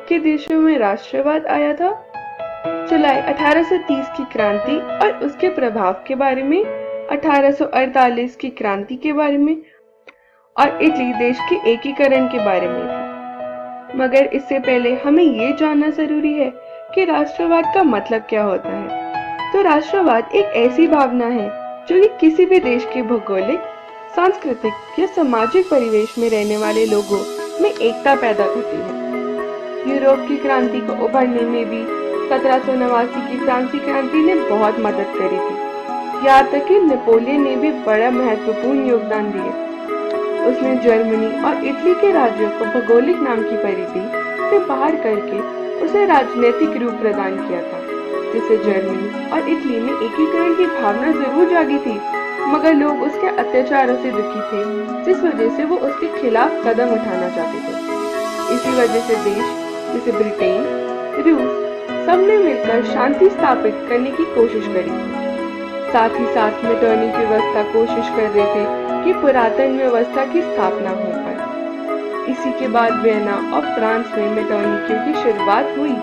के देशों में राष्ट्रवाद आया था, जुलाई 1830 की क्रांति और उसके प्रभाव के बारे में, 1848 की क्रांति के बारे में और इटली देश के एकीकरण के बारे में थी। मगर इससे पहले हमें ये जानना जरूरी है कि राष्ट्रवाद का मतलब क्या होता है। तो राष्ट्रवाद एक ऐसी भावना है जो कि किसी भी देश के भौगोलिक, सांस्कृतिक या सामाजिक परिवेश में रहने वाले लोगों में एकता पैदा करती है। यूरोप की क्रांति को उभरने में भी 1789 की फ्रांसीसी क्रांति ने बहुत मदद करी थी। यहाँ तक कि नेपोलियन ने भी बड़ा महत्वपूर्ण योगदान दिया। उसने जर्मनी और इटली के राज्यों को भौगोलिक नाम की परिधि से बाहर करके उसे राजनीतिक रूप प्रदान किया था, जिससे जर्मनी और इटली में एकीकरण की भावना जरूर जागी थी, मगर लोग उसके अत्याचारों से दुखी थे, जिस वजह से वो उसके खिलाफ कदम उठाना चाहते थे। इसी वजह से देश जैसे ब्रिटेन, रूस सबने मिलकर शांति स्थापित करने की कोशिश करी थी। साथ ही साथ मेटरनिटी व्यवस्था कोशिश कर रहे थे कि पुरातन व्यवस्था की स्थापना हो पाए। इसी के बाद वियना और फ्रांस में मेटरनिटी की शुरुआत हुई,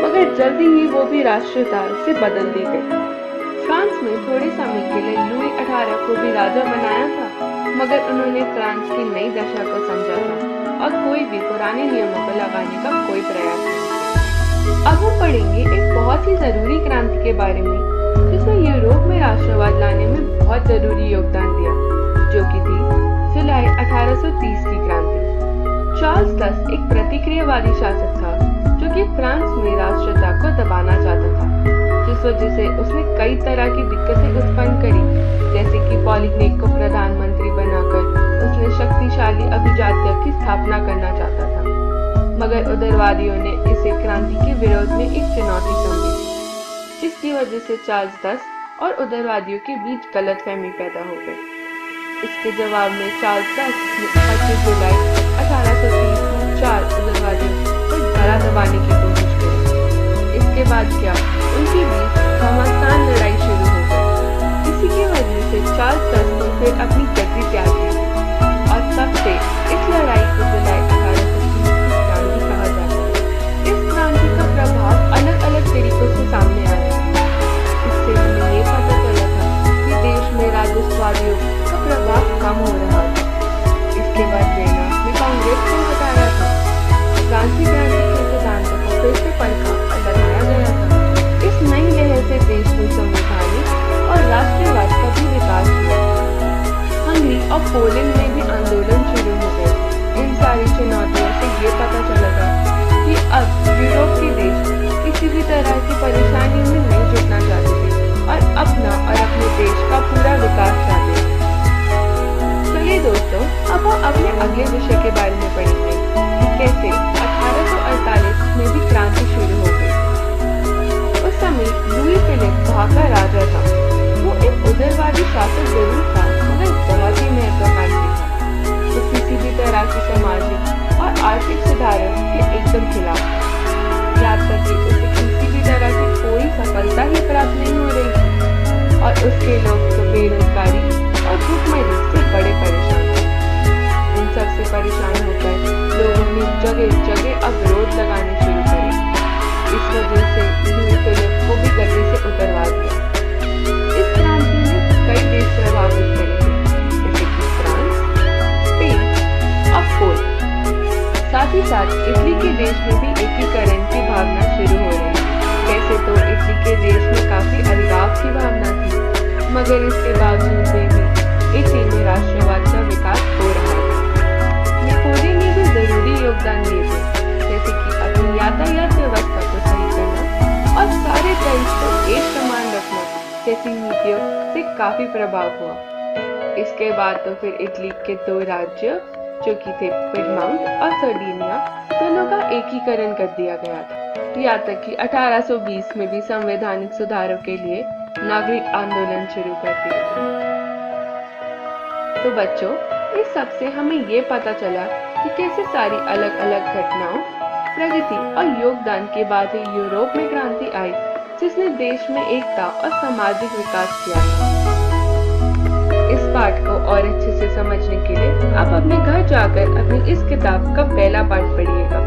मगर जल्दी ही वो भी राष्ट्रीयता से बदल दी गई। फ्रांस में थोड़े समय के लिए लुई 18 को भी राजा बनाया था, मगर उन्होंने फ्रांस की नई दशा को समझा था और कोई भी पुराने नियमों को लगाने का कोई प्रयास नहीं किया। अब हम पढ़ेंगे एक बहुत ही जरूरी क्रांति के बारे में, जिसने यूरोप में राष्ट्रवाद लाने में बहुत जरूरी योगदान दिया, जो कि थी जुलाई 1830 की क्रांति। चार्ल्स 10 एक प्रतिक्रियावादी शासक था, जो कि फ्रांस में राष्ट्रीयता को दबाना चाहता था, जिस वजह से उसने कई तरह की दिक्कतें उत्पन्न करी, जैसे कि पॉलिग्नेक को प्रधानमंत्री बनाकर उसने शक्तिशाली अभिजात्य की स्थापना करना चाहता था। मगर उदारवादियों ने इसे क्रांति के विरोध में एक चुनौती समझी, जिसकी वजह से चार्ल्स 10 और उदारवादियों के बीच गलतफहमी पैदा हो गई। इसके जवाब में चार्ल्स 10 ने 25 जुलाई 1830 में 4 उदारवादियों को धरा दबाने की कोशिश की। इसके बाद क्या उनके बीच घमासान लड़ाई शुरू हो गई। इसी की वजह से चार्ल्स 10 ने फिर अपनी गद्दी त्याग दी और तब से इस लड़ाई को जुलाई 1830 की क्रांति कहा जाता है। इस क्रांति का प्रभाव अलग अलग तरीकों से सामने आया। इससे हमें ये पता चला था कि देश में राजस्ववादियों का प्रभाव कम हो रहा था। इसके बाद वियना में कांग्रेस को हटाया था। फ्रांसीसी क्रांति के सिद्धांतों को फिर से परखा और लगाया गया था। इस नई लहर से देश में संवैधानिक और राष्ट्रवाद का भी विकास हुआ। हंगरी और पोलैंड में भी आंदोलन शुरू हो गए। इन सारी चुनौतियों से ये पता चला था कि अब यूरोप के देश किसी भी तरह की परेशानी में नहीं जुटना चाहते थे और अपना और अपने देश का पूरा विकास चाहते थे। चलिए दोस्तों, अब हम अपने अगले विषय के बारे में पढ़ेंगे कि कैसे 1848 में भी क्रांति शुरू हो गई। उस समय लुई फिलिप वहाँ का राजा था। वो एक उदारवादी शासक जरूर था, मगर बहुत ही महत्वाकांक्षी था। वो किसी भी तरह की सामाजिक और आर्थिक सुधारों के एकदम खिलाफ था। याद करके उसे किसी भी तरह की कोई सफलता ही प्राप्त नहीं हो रही थी और उसके लोग तो बेरोजगारी और भूखमरी से बड़े परेशान थे। इन सबसे परेशान होकर लोगों ने जगह जगह अब विरोध लगाने शुरू करे। इस वजह से लुई फिलिप को भी गद्दी से उतरवा दिया। इस क्रांति ने कई देश प्रभावित करे थे, जैसे कि फ्रांस, स्पेन और पोलैंड। साथ ही साथ इटली के देश में भी एकीकरण की भावना शुरू हो रही है। वैसे तो इटली के देश में काफी अलगाव की भावना थी, मगर इसके बावजूद भी इटली में राष्ट्रवाद का विकास हो रहा था। नेपोलियन ने भी जरूरी योगदान दिए थे, जैसे कि अपनी यातायात व्यवस्था को सही करना और सारे देश को एक समान रखना जैसी नीतियों से काफी प्रभाव हुआ। इसके बाद तो फिर इटली के 2 राज्य जो कि थे पिडमाउंट और सर्डिनिया, दोनों का एकीकरण कर दिया गया था। यहाँ तक कि 1820 में भी संवैधानिक सुधारों के लिए नागरिक आंदोलन शुरू कर दिया। तो बच्चों, इस सब से हमें ये पता चला कि कैसे सारी अलग अलग घटनाओं, प्रगति और योगदान के बाद ही यूरोप में क्रांति आई, जिसने देश में एकता और सामाजिक विकास किया था। इस पाठ को और अच्छे से समझने के लिए आप अपने घर जाकर अपनी इस किताब का पहला पाठ पढ़िएगा।